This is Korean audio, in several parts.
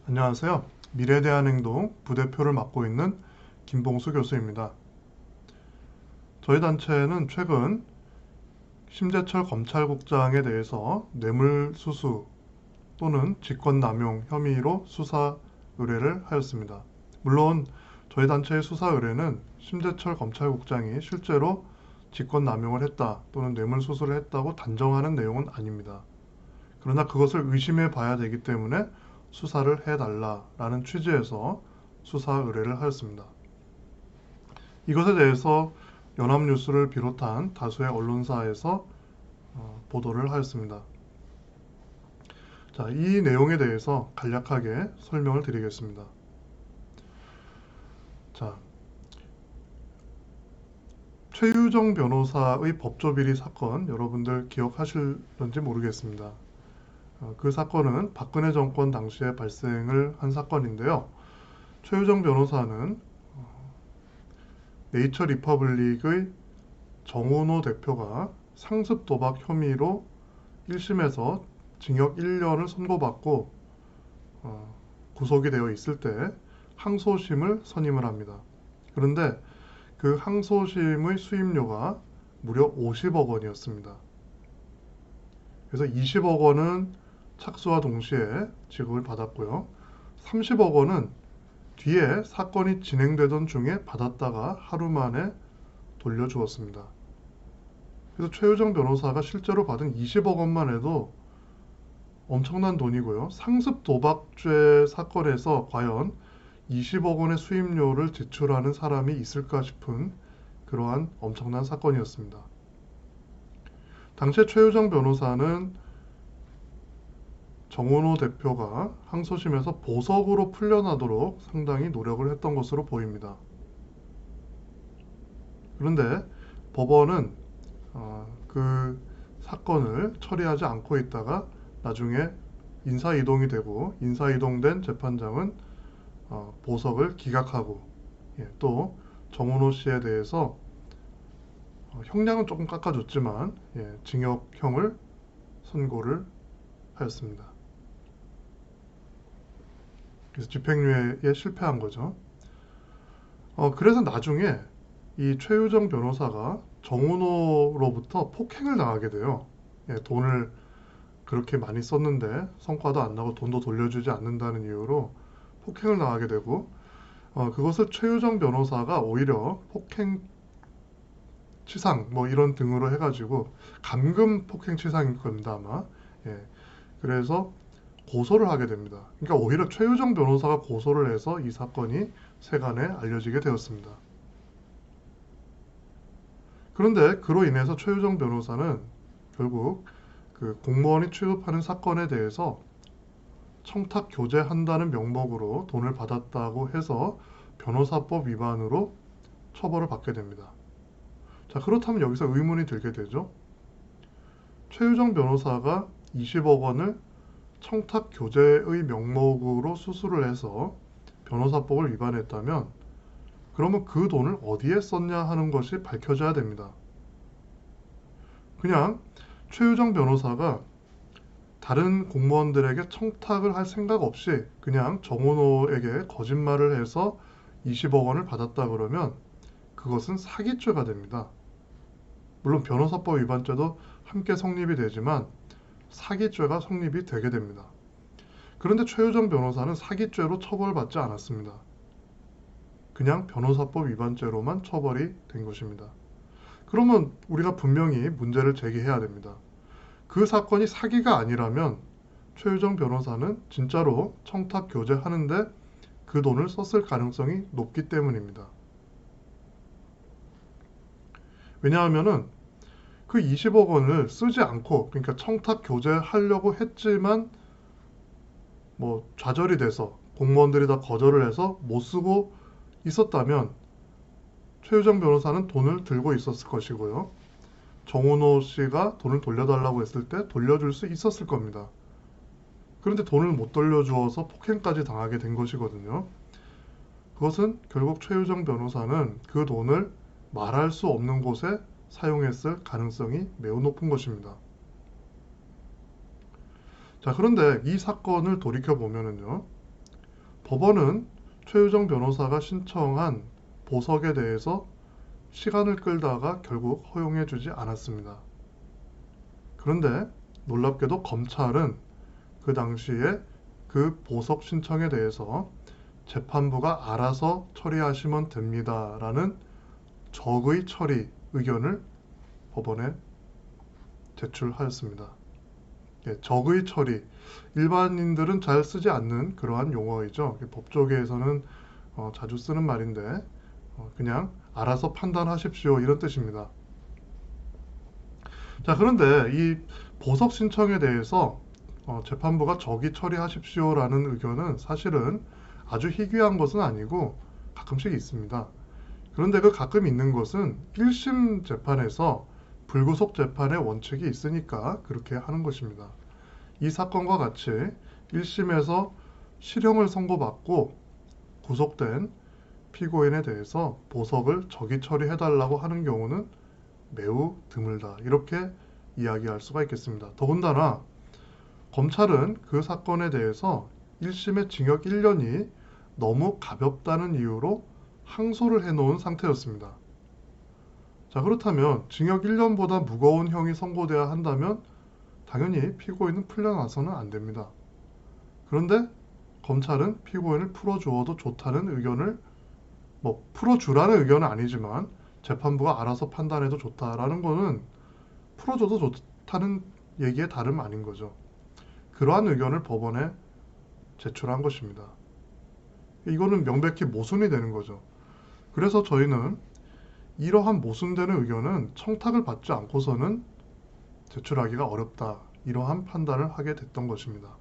안녕하세요. 미래대한행동 부대표를 맡고 있는 김봉수 교수입니다. 저희 단체는 최근 심재철 검찰국장에 대해서 뇌물수수 또는 직권남용 혐의로 수사 의뢰를 하였습니다. 물론 저희 단체의 수사 의뢰는 심재철 검찰국장이 실제로 직권남용을 했다 또는 뇌물수수를 했다고 단정하는 내용은 아닙니다. 그러나 그것을 의심해 봐야 되기 때문에 수사를 해달라라는 취지에서 수사 의뢰를 하였습니다. 이것에 대해서 연합뉴스를 비롯한 다수의 언론사에서 보도를 하였습니다. 자, 이 내용에 대해서 간략하게 설명을 드리겠습니다. 자, 최유정 변호사의 법조비리 사건 여러분들 기억하실런지 모르겠습니다. 그 사건은 박근혜 정권 당시에 발생을 한 사건인데요. 최유정 변호사는 네이처 리퍼블릭의 정은호 대표가 상습 도박 혐의로 1심에서 징역 1년을 선고받고 구속이 되어 있을 때 항소심을 선임을 합니다. 그런데 그 항소심의 수임료가 무려 50억 원이었습니다. 그래서 20억 원은 착수와 동시에 지급을 받았고요. 30억 원은 뒤에 사건이 진행되던 중에 받았다가 하루 만에 돌려주었습니다. 그래서 최유정 변호사가 실제로 받은 20억 원만 해도 엄청난 돈이고요. 상습 도박죄 사건에서 과연 20억 원의 수임료를 지출하는 사람이 있을까 싶은 그러한 엄청난 사건이었습니다. 당시에 최유정 변호사는 정은호 대표가 항소심에서 보석으로 풀려나도록 상당히 노력을 했던 것으로 보입니다. 그런데 법원은 그 사건을 처리하지 않고 있다가 나중에 인사이동이 되고 인사이동된 재판장은 보석을 기각하고 또 정은호 씨에 대해서 형량은 조금 깎아줬지만 징역형을 선고를 하였습니다. 그래서 집행유예에 실패한 거죠. 그래서 나중에 이 최유정 변호사가 정은호로부터 폭행을 당하게 돼요. 돈을 그렇게 많이 썼는데 성과도 안 나고 돈도 돌려주지 않는다는 이유로 폭행을 당하게 되고 그것을 최유정 변호사가 오히려 폭행 치상 뭐 이런 등으로 해가지고 감금 폭행 치상일 겁니다 아마. 그래서 고소를 하게 됩니다. 그러니까 오히려 최유정 변호사가 고소를 해서 이 사건이 세간에 알려지게 되었습니다. 그런데 그로 인해서 최유정 변호사는 결국 그 공무원이 취급하는 사건에 대해서 청탁 교제한다는 명목으로 돈을 받았다고 해서 변호사법 위반으로 처벌을 받게 됩니다. 자, 그렇다면 여기서 의문이 들게 되죠. 최유정 변호사가 20억 원을 청탁 교제의 명목으로 수수를 해서 변호사법을 위반했다면 그러면 그 돈을 어디에 썼냐 하는 것이 밝혀져야 됩니다. 그냥 최유정 변호사가 다른 공무원들에게 청탁을 할 생각 없이 그냥 정은호에게 거짓말을 해서 20억 원을 받았다 그러면 그것은 사기죄가 됩니다. 물론 변호사법 위반죄도 함께 성립이 되지만 사기죄가 성립이 되게 됩니다. 그런데 최유정 변호사는 사기죄로 처벌받지 않았습니다. 그냥 변호사법 위반죄로만 처벌이 된 것입니다. 그러면 우리가 분명히 문제를 제기해야 됩니다. 그 사건이 사기가 아니라면 최유정 변호사는 진짜로 청탁 교제하는데 그 돈을 썼을 가능성이 높기 때문입니다. 왜냐하면은 그 20억 원을 쓰지 않고 그러니까 청탁 교제하려고 했지만 뭐 좌절이 돼서 공무원들이 다 거절을 해서 못 쓰고 있었다면 최유정 변호사는 돈을 들고 있었을 것이고요. 정은호 씨가 돈을 돌려달라고 했을 때 돌려줄 수 있었을 겁니다. 그런데 돈을 못 돌려주어서 폭행까지 당하게 된 것이거든요. 그것은 결국 최유정 변호사는 그 돈을 말할 수 없는 곳에 사용했을 가능성이 매우 높은 것입니다. 자, 그런데 이 사건을 돌이켜 보면은요, 법원은 최유정 변호사가 신청한 보석에 대해서 시간을 끌다가 결국 허용해주지 않았습니다. 그런데 놀랍게도 검찰은 그 당시에 그 보석 신청에 대해서 재판부가 알아서 처리하시면 됩니다라는 적의 처리 의견을 법원에 제출하였습니다. 예, 적의 처리. 일반인들은 잘 쓰지 않는 그러한 용어이죠. 법조계에서는 자주 쓰는 말인데 그냥 알아서 판단하십시오 이런 뜻입니다. 자, 그런데 이 보석 신청에 대해서 재판부가 적의 처리하십시오라는 의견은 사실은 아주 희귀한 것은 아니고 가끔씩 있습니다. 그런데 그 가끔 있는 것은 1심 재판에서 불구속 재판의 원칙이 있으니까 그렇게 하는 것입니다. 이 사건과 같이 1심에서 실형을 선고받고 구속된 피고인에 대해서 보석을 적의 처리해달라고 하는 경우는 매우 드물다. 이렇게 이야기할 수가 있겠습니다. 더군다나 검찰은 그 사건에 대해서 1심의 징역 1년이 너무 가볍다는 이유로 항소를 해놓은 상태였습니다. 자, 그렇다면 징역 1년보다 무거운 형이 선고돼야 한다면 당연히 피고인은 풀려나서는 안 됩니다. 그런데 검찰은 피고인을 풀어주어도 좋다는 의견을, 풀어주라는 의견은 아니지만 재판부가 알아서 판단해도 좋다라는 거는 풀어줘도 좋다는 얘기의 다름 아닌 거죠. 그러한 의견을 법원에 제출한 것입니다. 이거는 명백히 모순이 되는 거죠. 그래서 저희는 이러한 모순되는 의견은 청탁을 받지 않고서는 제출하기가 어렵다. 이러한 판단을 하게 됐던 것입니다.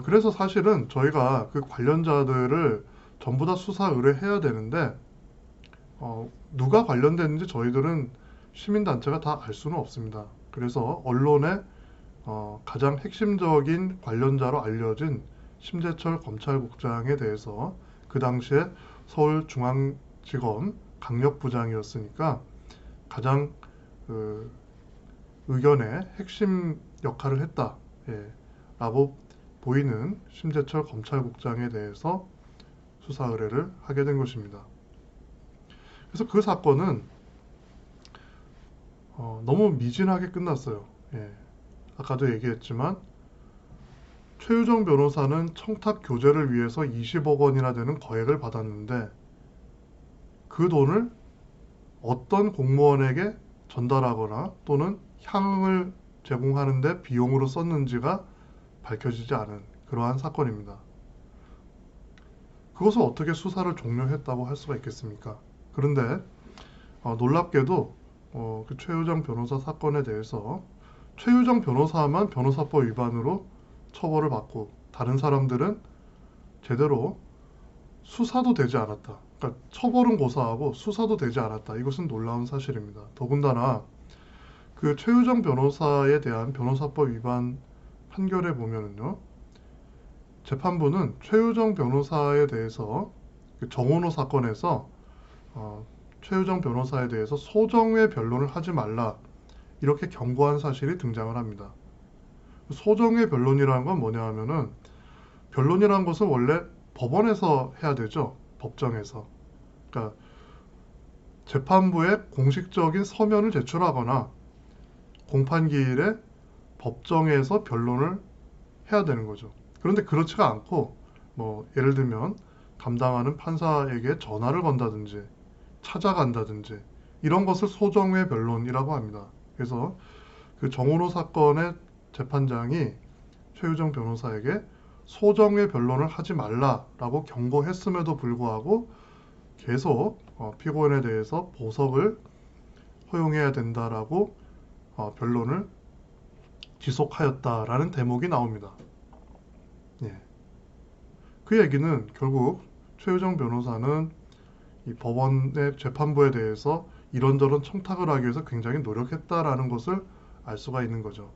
그래서 사실은 저희가 그 관련자들을 전부 다 수사 의뢰해야 되는데 누가 관련됐는지 저희들은 시민단체가 다 알 수는 없습니다. 그래서 언론에 가장 핵심적인 관련자로 알려진 심재철 검찰국장에 대해서 그 당시에 서울중앙지검 강력부장이었으니까 가장 의견의 핵심 역할을 했다 라고 보이는 심재철 검찰국장에 대해서 수사 의뢰를 하게 된 것입니다. 그래서 그 사건은 너무 미진하게 끝났어요. 아까도 얘기했지만 최유정 변호사는 청탁 교제를 위해서 20억 원이나 되는 거액을 받았는데 그 돈을 어떤 공무원에게 전달하거나 또는 향응을 제공하는 데 비용으로 썼는지가 밝혀지지 않은 그러한 사건입니다. 그것을 어떻게 수사를 종료했다고 할 수가 있겠습니까? 그런데 놀랍게도 그 최유정 변호사 사건에 대해서 최유정 변호사만 변호사법 위반으로 처벌을 받고 다른 사람들은 제대로 수사도 되지 않았다. 그러니까 처벌은 고사하고 수사도 되지 않았다. 이것은 놀라운 사실입니다. 더군다나 그 최유정 변호사에 대한 변호사법 위반 판결에 보면은요, 재판부는 최유정 변호사에 대해서 그 정원호 사건에서 최유정 변호사에 대해서 소정의 변론을 하지 말라 이렇게 경고한 사실이 등장을 합니다. 소정의 변론이라는 건 뭐냐 하면은 변론이라는 것은 원래 법원에서 해야 되죠. 법정에서. 그러니까 재판부에 공식적인 서면을 제출하거나 공판기일에 법정에서 변론을 해야 되는 거죠. 그런데 그렇지가 않고 예를 들면 담당하는 판사에게 전화를 건다든지 찾아간다든지 이런 것을 소정의 변론이라고 합니다. 그래서 그 정원호 사건의 재판장이 최유정 변호사에게 소정의 변론을 하지 말라라고 경고했음에도 불구하고 계속 피고인에 대해서 보석을 허용해야 된다라고 변론을 지속하였다라는 대목이 나옵니다. 그 얘기는 결국 최유정 변호사는 이 법원의 재판부에 대해서 이런저런 청탁을 하기 위해서 굉장히 노력했다라는 것을 알 수가 있는 거죠.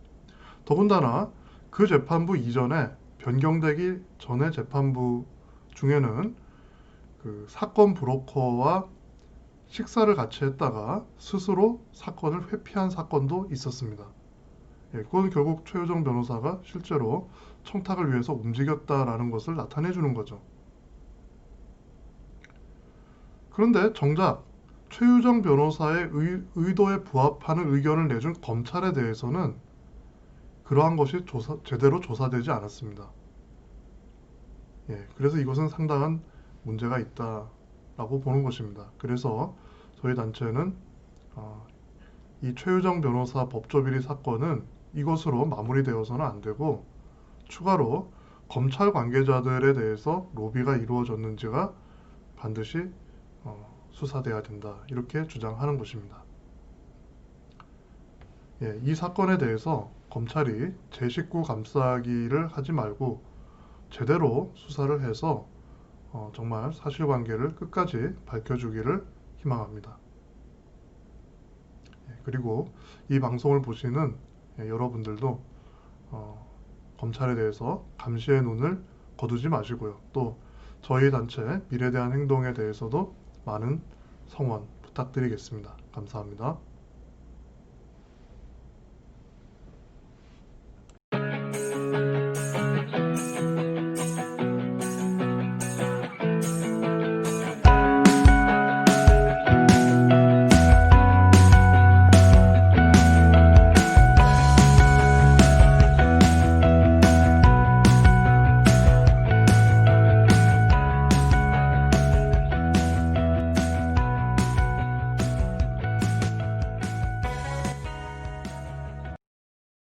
더군다나 그 재판부 이전에 변경되기 전에 재판부 중에는 그 사건 브로커와 식사를 같이 했다가 스스로 사건을 회피한 사건도 있었습니다. 그건 결국 최유정 변호사가 실제로 청탁을 위해서 움직였다라는 것을 나타내 주는 거죠. 그런데 정작 최유정 변호사의 의도에 부합하는 의견을 내준 검찰에 대해서는 그러한 것이 제대로 조사되지 않았습니다. 그래서 이것은 상당한 문제가 있다라고 보는 것입니다. 그래서 저희 단체는 이 최유정 변호사 법조비리 사건은 이것으로 마무리되어서는 안 되고 추가로 검찰 관계자들에 대해서 로비가 이루어졌는지가 반드시 수사돼야 된다, 이렇게 주장하는 것입니다. 이 사건에 대해서 검찰이 제 식구 감싸기를 하지 말고 제대로 수사를 해서 정말 사실관계를 끝까지 밝혀주기를 희망합니다. 그리고 이 방송을 보시는 여러분들도 검찰에 대해서 감시의 눈을 거두지 마시고요. 또 저희 단체 미래대한 행동에 대해서도 많은 성원 부탁드리겠습니다. 감사합니다.